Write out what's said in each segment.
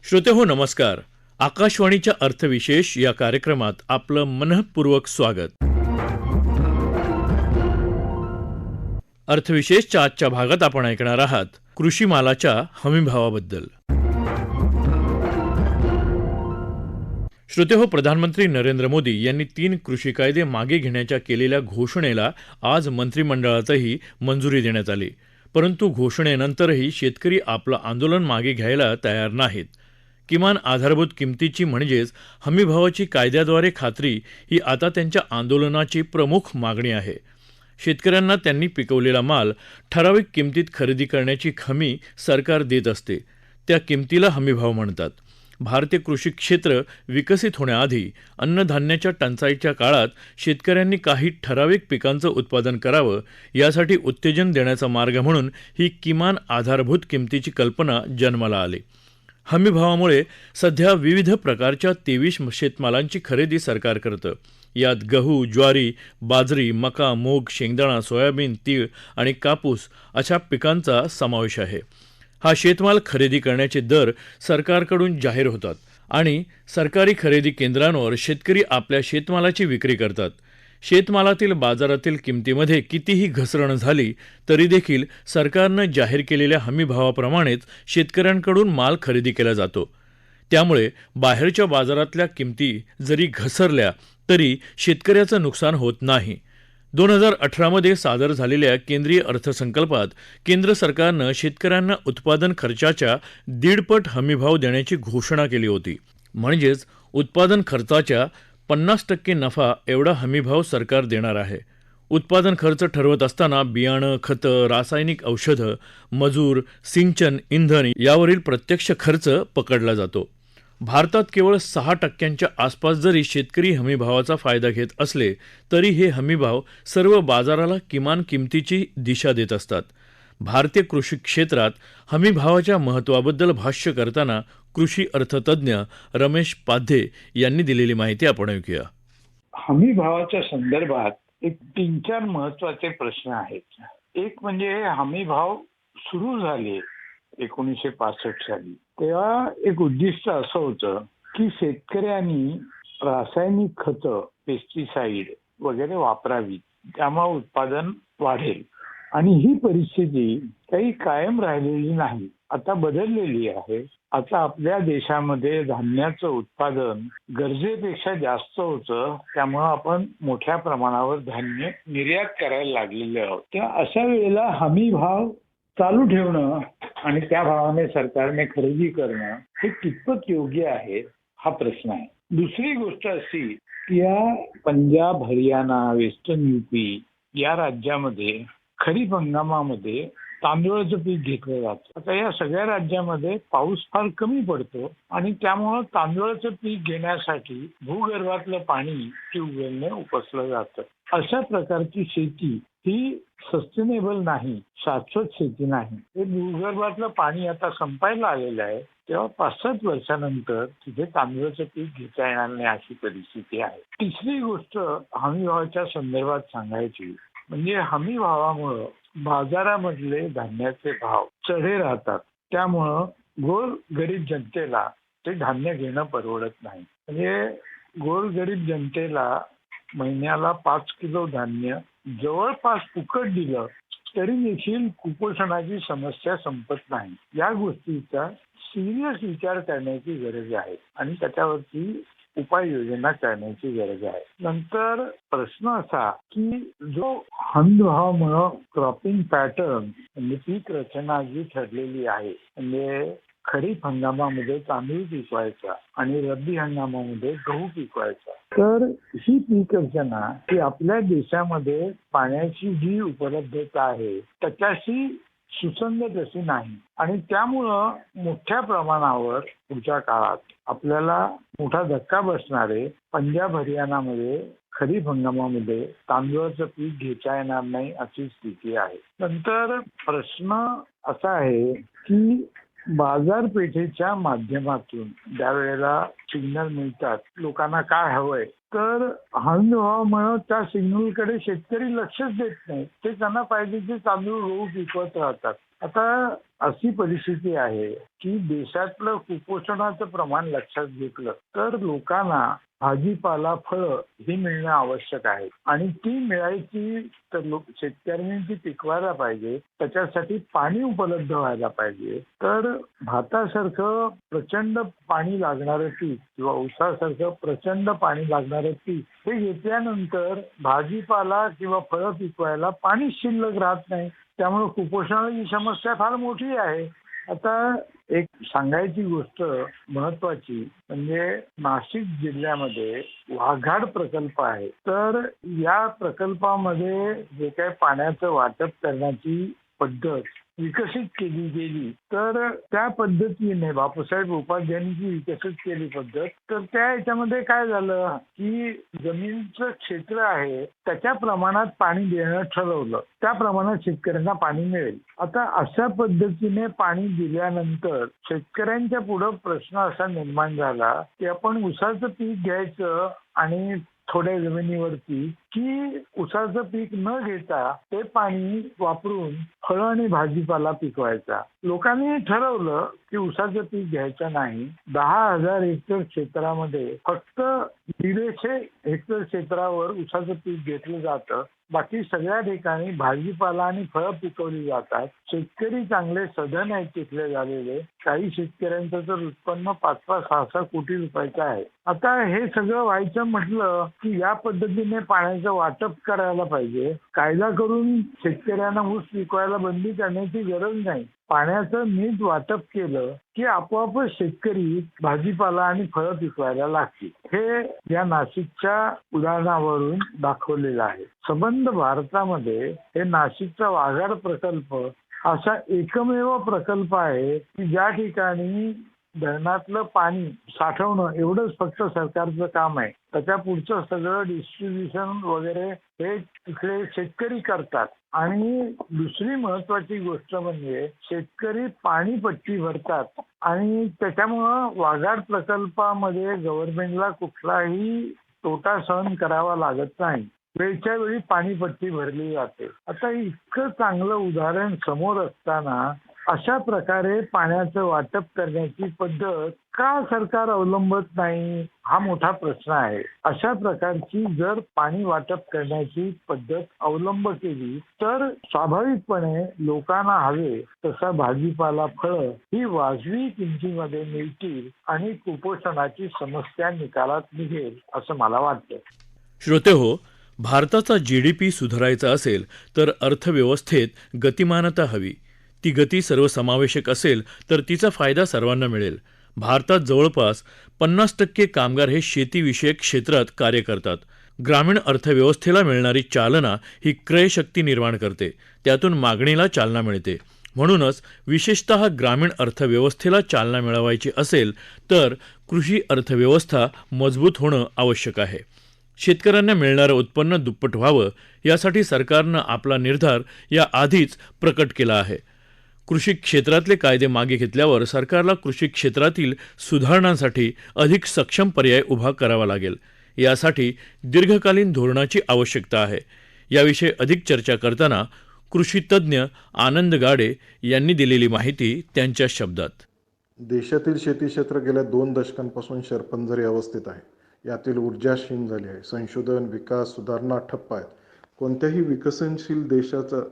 श्रोतेहो नमस्कार. आकाशवाणीच्या अर्थविशेष या कार्यक्रमात आपलं मनःपूर्वक स्वागत. अर्थविशेषच्या आजच्या भागात आपण ऐकणार आहात कृषी मालाच्या हमीभावाबद्दल. श्रोतेहो, प्रधानमंत्री नरेंद्र मोदी यांनी 3 कृषी कायदे मागे घेण्याच्या केलेल्या घोषणेला आज मंत्रिमंडळातही मंजुरी देण्यात आली. परंतु घोषणेनंतरही शेतकरी आपलं आंदोलन मागे घ्यायला तयार नाहीत. किमान आधारभूत किमतीची म्हणजेच हमीभावाची कायद्याद्वारे खात्री ही आता त्यांच्या आंदोलनाची प्रमुख मागणी आहे. शेतकऱ्यांना त्यांनी पिकवलेला माल ठराविक किमतीत खरेदी करण्याची हमी सरकार देत असते. त्या किमतीला हमीभाव म्हणतात. भारतीय कृषी क्षेत्र विकसित होण्याआधी अन्नधान्याच्या टंचाईच्या काळात शेतकऱ्यांनी काही ठराविक पिकांचं उत्पादन करावं यासाठी उत्तेजन देण्याचा मार्ग म्हणून ही किमान आधारभूत किमतीची कल्पना जन्माला आली. हमीभावामुळे सध्या विविध प्रकारच्या 23 शेतमालांची खरेदी सरकार करतं. यात गहू, ज्वारी, बाजरी, मका, मूग, शेंगदाणा, सोयाबीन, तीळ आणि कापूस अशा पिकांचा समावेश आहे. हा शेतमाल खरेदी करण्याचे दर सरकारकडून जाहीर होतात आणि सरकारी खरेदी केंद्रांवर शेतकरी आपल्या शेतमालाची विक्री करतात. शेतमालातील बाजारातील किमतीमध्ये कितीही घसरण झाली तरी देखील सरकारनं जाहीर केलेल्या हमीभावाप्रमाणेच शेतकऱ्यांकडून माल खरेदी केला जातो. त्यामुळे बाहेरच्या बाजारातल्या किमती जरी घसरल्या तरी शेतकऱ्याचं नुकसान होत नाही. 2018 मध्ये सादर झालेल्या केंद्रीय अर्थसंकल्पात केंद्र सरकारनं शेतकऱ्यांना उत्पादन खर्चाच्या 1.5 पट हमीभाव देण्याची घोषणा केली होती. म्हणजेच उत्पादन खर्चाच्या 50% नफा एवढा हमीभाव सरकार देणार आहे. उत्पादन खर्च ठरवत असताना बियाणं, खतं, रासायनिक औषधं, मजूर, सिंचन, इंधन यावरील प्रत्यक्ष खर्च पकडला जातो. भारतात केवळ 6% आसपास जरी शेतकरी हमीभावाचा फायदा घेत असले तरी हे हमीभाव सर्व बाजाराला किमान किमतीची दिशा देत असतात. भारतीय कृषी क्षेत्रात हमीभावाच्या महत्त्वाबद्दल भाष्य करताना कृषी अर्थतज्ञ रमेश पाध्ये यांनी दिलेली माहिती आपण ऐकूया. हमीभावाच्या संदर्भात एक 3-4 महत्वाचे प्रश्न आहेत. एक म्हणजे हमीभाव सुरू झाले 1965 साली, तेव्हा एक उद्दिष्ट असं होतं की शेतकऱ्यांनी रासायनिक खतं, पेस्टिसाइड वगैरे वापरावी, त्यामुळे उत्पादन वाढेल. आणि ही परिस्थिती काही कायम राहिलेली नाही, आता बदललेली आहे. आता आपल्या देशामध्ये धान्याचं उत्पादन गरजेपेक्षा जास्त होतं, त्यामुळे आपण मोठ्या प्रमाणावर धान्य निर्यात करायला लागलेले आहोत. त्या अशा वेळेला हमी भाव चालू ठेवणं आणि त्या भावाने सरकारने खरेदी करणं हे कितपत योग्य आहे हा प्रश्न आहे. दुसरी गोष्ट अशी की या पंजाब, हरियाणा, वेस्टर्न यूपी या राज्यामध्ये खरीप हंगामामध्ये तांदूळाचं पीक घेतलं जातं. आता या सगळ्या राज्यामध्ये पाऊस फार कमी पडतो आणि त्यामुळं तांदूळाचं पीक घेण्यासाठी भूगर्भातलं पाणी ट्यूबवेलने उपसलं जातं. अशा प्रकारची शेती ही सस्टेनेबल नाही, शाश्वत शेती नाही. हे भूगर्भातलं पाणी आता संपायला आलेलं आहे, तेव्हा 5-7 वर्षानंतर तिथे तांदूळाचं पीक घेता येणार नाही अशी परिस्थिती आहे. तिसरी गोष्ट हमीभावाच्या संदर्भात सांगायची म्हणजे हमी भावामुळं बाजारामधले धान्याचे भाव चढे राहतात. त्यामुळं गोरगरीब जनतेला ते धान्य घेणं परवडत नाही. म्हणजे गोरगरीब जनतेला महिन्याला 5 किलो धान्य जवळपास फुकट दिलं तरी देखील कुपोषणाची समस्या संपत नाही. या गोष्टीचा सिरियस विचार करण्याची गरज आहे आणि त्याच्यावरती उपाययोजना करण्याची गरज आहे. नंतर प्रश्न असा की जो हमीभावामुळे क्रॉपिंग पॅटर्न म्हणजे पीक रचना जी ठरलेली आहे, म्हणजे खरीप हंगामामध्ये तांदूळ पिकवायचा आणि रब्बी हंगामामध्ये गहू पिकवायचा, तर ही पीक रचना ही आपल्या देशामध्ये पाण्याची जी उपलब्धता आहे त्याच्याशी सुसंगत अशी नाही आणि त्यामुळं मोठ्या प्रमाणावर पुढच्या काळात आपल्याला मोठा धक्का बसणारे पंजाब, हरियाणामध्ये खरीप हंगामामध्ये तांदूळाचं पीक घेता येणार नाही अशी स्थिती आहे. नंतर प्रश्न असा आहे की बाजारपेठेच्या माध्यमातून ज्या वेळेला सिग्नल मिळतात लोकांना काय हवंय, तर हमीभावामुळे त्या सिग्नलकडे शेतकरी लक्षच देत नाही. ते त्यांना पाहिजे ते तांदूळ गहू पिकवत राहतात आता अशी परिस्थिती आहे की देशातलं कुपोषणाचं प्रमाण लक्षात घेतलं तर लोकांना भाजीपाला फळं ही मिळणं आवश्यक आहे आणि ती मिळायची तर शेतकऱ्यांनी ती पिकवायला पाहिजे. त्याच्यासाठी पाणी उपलब्ध व्हायला पाहिजे. तर भातासारखं प्रचंड पाणी लागणारं पीक किंवा ऊसासारखं प्रचंड पाणी लागणारं पीक हे घेतल्यानंतर भाजीपाला किंवा फळं पिकवायला पाणी शिल्लक राहत नाही. त्यामुळे कुपोषणाची समस्या फार मोठी आहे. आता एक सांगायची गोष्ट महत्वाची म्हणजे नाशिक जिल्ह्यामध्ये वाघाड प्रकल्प आहे. तर या प्रकल्पामध्ये जे काही पाण्याचं वाटप करण्याची पद्धत विकसित केली गेली तर त्या पद्धतीने बापूसाहेब उपाध्यायांनी विकसित केली पद्धत तर त्या याच्यामध्ये काय झालं की जमिनीचं क्षेत्र आहे त्याच्या प्रमाणात पाणी देणं ठरवलं. त्या प्रमाणात शेतकऱ्यांना पाणी मिळेल. आता अशा पद्धतीने पाणी दिल्यानंतर शेतकऱ्यांच्या पुढे प्रश्न असा निर्माण झाला की आपण ऊसाचं पीक घ्यायचं आणि थोड्या जमिनीवरती की ऊसाचं पीक न घेता ते पाणी वापरून फळं आणि भाजीपाला पिकवायचा. लोकांनी ठरवलं की ऊसाचं पीक घ्यायचं नाही. 10,000 हेक्टर क्षेत्रामध्ये फक्त 150 हेक्टर क्षेत्रावर ऊसाचं पीक घेतलं जातं. बाकी सगळ्या ठिकाणी भाजीपाला आणि फळं पिकवली जातात. शेतकरी चांगले सधन आहेत तिथले झालेले. काही शेतकऱ्यांचं तर उत्पन्न 5-6 कोटी रुपयाचं आहे. आता हे सगळं व्हायचं म्हटलं की या पद्धतीने पाण्याचं वाटप करायला पाहिजे. कायदा करून शेतकऱ्यांना ऊस पिकवायला बंदी करण्याची गरज नाही. पाण्याचं नीट वाटप केलं की आपोआपच शेतकरी भाजीपाला आणि फळं पिकवायला लागतील. हे या नाशिकच्या उदाहरणावरून दाखवलेलं आहे. संबंध भारतामध्ये हे नाशिकचा वाघाड प्रकल्प असा एकमेव प्रकल्प आहे की ज्या ठिकाणी धरणातलं पाणी साठवणं एवढंच फक्त सरकारचं काम आहे. त्याच्या पुढचं सगळं डिस्ट्रीब्युशन वगैरे हे तिकडे शेतकरी करतात. आणि दुसरी महत्वाची गोष्ट म्हणजे शेतकरी पाणीपट्टी भरतात आणि त्याच्यामुळं वाघाड प्रकल्पामध्ये गव्हर्नमेंटला कुठलाही तोटा सहन करावा लागत नाही. वेळच्या वेळी पाणीपट्टी भरली जाते. आता इतकं चांगलं उदाहरण समोर असताना अशा प्रकारे पाण्याचं वाटप करण्याची पद्धत का सरकार अवलंबत नाही हा मोठा प्रश्न आहे. अशा प्रकारची जर पाणी वाटप करण्याची पद्धत अवलंब केली तर स्वाभाविकपणे लोकांना हवे तसा भाजीपाला फळं ही वाजवी किमतीमध्ये मिळतील आणि कुपोषणाची समस्या निकालात निघेल असं मला वाटतं. श्रोतेहो, भारताचा GDP सुधारायचा असेल तर अर्थव्यवस्थेत गतिमानता हवी. ती गती सर्वसमावेशक असेल तर तिचा फायदा सर्वांना मिळेल. भारतात जवळपास 50% कामगार हे शेतीविषयक क्षेत्रात कार्य करतात. ग्रामीण अर्थव्यवस्थेला मिळणारी चालना ही क्रयशक्ती निर्माण करते. त्यातून मागणीला चालना मिळते. म्हणूनच विशेषतः ग्रामीण अर्थव्यवस्थेला चालना मिळवायची असेल तर कृषी अर्थव्यवस्था मजबूत होणं आवश्यक आहे. शेतकऱ्यांना मिळणारं उत्पन्न दुप्पट व्हावं यासाठी सरकारनं आपला निर्धार याआधीच प्रकट केला आहे. कृषी क्षेत्रातले कायदे मागे घेतल्यावर सरकारला कृषी क्षेत्रातील सुधारणांसाठी अधिक सक्षम पर्याय उभा करावा लागेल. यासाठी दीर्घकालीन धोरणाची आवश्यकता आहे. याविषयी अधिक चर्चा करताना कृषी तज्ज्ञ आनंद गाडे यांनी दिलेली माहिती त्यांच्या शब्दात. देशातील शेती क्षेत्र गेल्या 2 दशकांपासून शरपंजरी अवस्थेत आहे. यातील ऊर्जा क्षीण झाली आहे. संशोधन, विकास, सुधारणा ठप्प आहेत. कोणत्याही विकसनशील देशाचा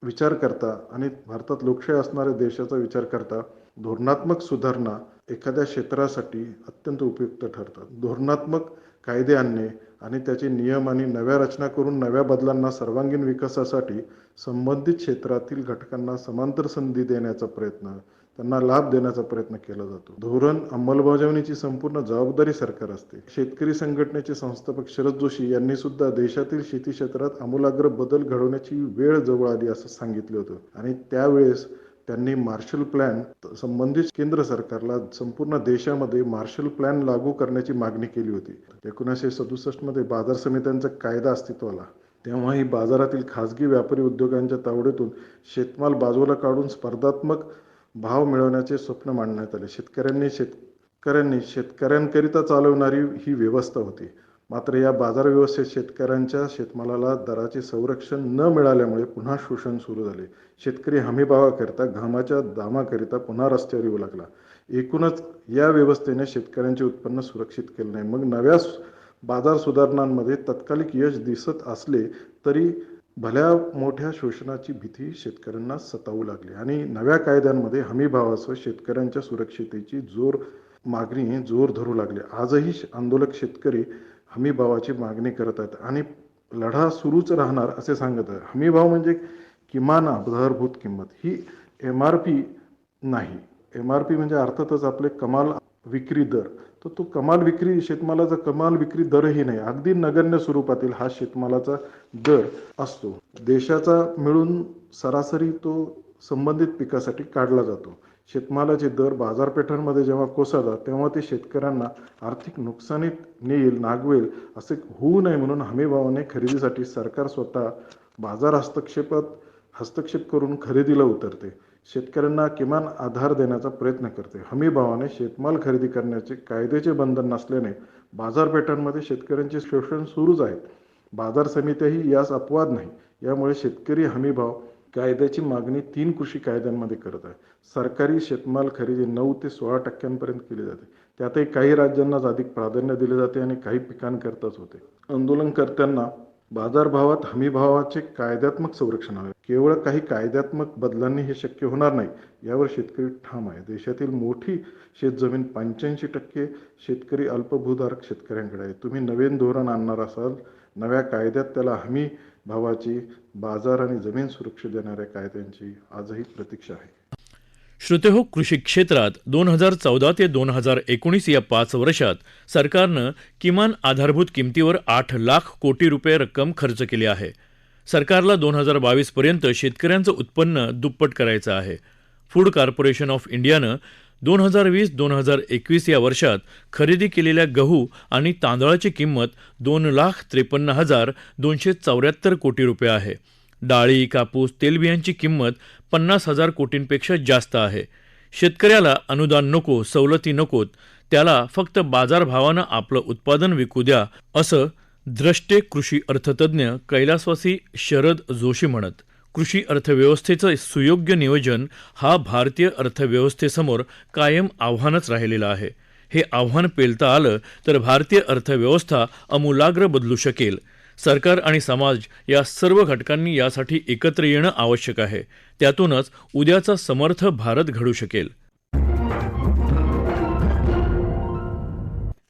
विचार करता आणि भारतात लोकशाही असणाऱ्या देशाचा विचार करता धोरणात्मक सुधारणा एखाद्या क्षेत्रासाठी अत्यंत उपयुक्त ठरतात. धोरणात्मक कायदे आणणे आणि त्याचे नियम आणि नव्या रचना करून नव्या बदलांना सर्वांगीण विकासासाठी संबंधित क्षेत्रातील घटकांना समांतर संधी देण्याचा प्रयत्न, त्यांना लाभ देण्याचा प्रयत्न केला जातो. धोरण अंमलबजावणीची संपूर्ण जबाबदारी सरकार असते. शेतकरी संघटनेचे संस्थापक शरद जोशी यांनी सुद्धा देशातील शेती क्षेत्रात आमूलाग्र बदल घडवण्याची वेळ जवळ आली असं सांगितलं होतं आणि त्यावेळेस त्यांनी मार्शल प्लॅन संबंधित केंद्र सरकारला संपूर्ण देशामध्ये मार्शल प्लॅन लागू करण्याची मागणी केली होती. 1967 मध्ये बाजार समित्यांचा कायदा अस्तित्वाला तेव्हाही बाजारातील खाजगी व्यापारी उद्योगांच्या तावडीतून शेतमाल बाजूला काढून स्पर्धात्मक भाव मिळवण्याचे स्वप्न मांडण्यात आले. शेतकऱ्यांकरिता चालवणारी ही व्यवस्था होती. मात्र या बाजार व्यवस्थेत शेतकऱ्यांच्या शेतमालाला दराचे संरक्षण न मिळाल्यामुळे पुन्हा शोषण सुरू झाले. शेतकरी हमीभावाकरिता घामाच्या दामाकरिता पुन्हा रस्त्यावर येऊ लागला. एकूणच या व्यवस्थेने शेतकऱ्यांचे उत्पन्न सुरक्षित केले नाही. मग नव्या बाजार सुधारणांमध्ये तत्कालिक यश दिसत असले तरी भल्या मोठ्या शोषणाची भीती शेतकऱ्यांना सतावू लागली आणि नव्या कायद्यांमध्ये हमीभावासह शेतकऱ्यांच्या सुरक्षितेची मागणी जोर धरू लागली. आजही आंदोलक शेतकरी हमीभावाची मागणी करत आहेत आणि लढा सुरूच राहणार असे सांगत आहेत. हमीभाव म्हणजे किमान आधारभूत किंमत, ही MRP नाही. MRP म्हणजे अर्थातच आपले कमाल विक्री दर. तर तो कमाल विक्री शेतमालाचा कमाल विक्री दरही नाही, अगदी नगण्य स्वरूपातील हा शेतमालाचा दर असतो. देशाचा मिळून सरासरी तो संबंधित पिकासाठी काढला जातो. शेतमालाचे दर बाजारपेठांमध्ये जेव्हा कोसळतात तेव्हा ते शेतकऱ्यांना आर्थिक नुकसानीत नागवेल असे होऊ नये म्हणून हमीभावाने खरेदीसाठी सरकार स्वतः बाजार हस्तक्षेप करून खरेदीला उतरते. शेतकऱ्यांना किमान आधार देण्याचा प्रयत्न करते. हमीभावाने शेतमाल खरेदी करण्याचे कायद्याचे बंधन नसल्याने बाजारपेठांमध्ये शेतकऱ्यांचे शोषण सुरूच आहे. बाजार समित्याही यास अपवाद नाही. यामुळे शेतकरी हमीभाव कायद्याची मागणी 3 कृषी कायद्यांमध्ये करत आहे. सरकारी शेतमाल खरेदी 9 ते 16% केली जाते. त्यातही काही राज्यांनाच अधिक प्राधान्य दिले जाते आणि काही पिकांकरताच होते. आंदोलनकर्त्यांना बाजारभावात हमीभावाचे कायद्यात्मक संरक्षण हवे. केवळ काही कायद्यात्मक बदलांनी हे शक्य होणार नाही, यावर शेतकरी ठाम आहे. देशातील मोठी शेतजमीन 85% शेतकरी अल्पभूधारक शेतकऱ्यांकडे आहे. तुम्ही नवीन धोरण आणणार असाल, नव्या कायद्यात त्याला हमी भावाची, बाजार आणि जमीन सुरक्षा देणाऱ्या कायद्यांची आजही प्रतीक्षा आहे. श्रोतेहो, कृषी क्षेत्रात 2014 ते 2019 या 5 वर्षात सरकारनं किमान आधारभूत किमतीवर 8 लाख कोटी रुपये रक्कम खर्च केली आहे. सरकारला 2022 पर्यंत शेतकऱ्यांचं उत्पन्न दुप्पट करायचं आहे. फूड कॉर्पोरेशन ऑफ इंडियानं 2020-2021 या वर्षात खरेदी केलेल्या गहू आणि तांदळाची किंमत 2,53,274 कोटी रुपये आहे. डाळी, कापूस, तेलबियांची किंमत 50,000 कोटींपेक्षा जास्त आहे. शेतकऱ्याला अनुदान नको, सवलती नकोत, त्याला फक्त बाजारभावानं आपलं उत्पादन विकू द्या, असं द्रष्टे कृषी अर्थतज्ञ कैलासवासी शरद जोशी म्हणत. कृषी अर्थव्यवस्थेचं सुयोग्य नियोजन हा भारतीय अर्थव्यवस्थेसमोर कायम आव्हानच राहिलेलं आहे. हे आव्हान पेलता आलं तर भारतीय अर्थव्यवस्था आमूलाग्र बदलू शकेल. सरकार आणि समाज या सर्व घटकांनी यासाठी एकत्र येणं आवश्यक आहे. त्यातूनच उद्याचा समर्थ भारत घडू शकेल.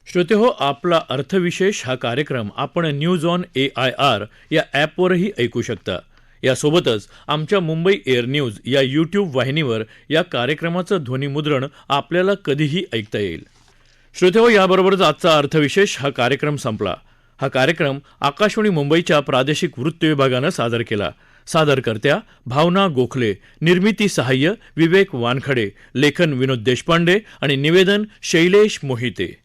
श्रोतेहो, आपला अर्थविशेष हा कार्यक्रम आपण न्यूज ऑन AIR या ॲपवरही ऐकू शकता. यासोबतच आमच्या मुंबई एअर न्यूज या यूट्यूब वाहिनीवर या कार्यक्रमाचं ध्वनिमुद्रण आपल्याला कधीही ऐकता येईल. श्रोतेहो, याबरोबरच आजचा अर्थविशेष हा कार्यक्रम संपला. हा कार्यक्रम आकाशवाणी मुंबईच्या प्रादेशिक वृत्त विभागानं सादर केला. सादरकर्त्या भावना गोखले, निर्मिती सहाय्य विवेक वानखडे, लेखन विनोद देशपांडे आणि निवेदन शैलेश मोहिते.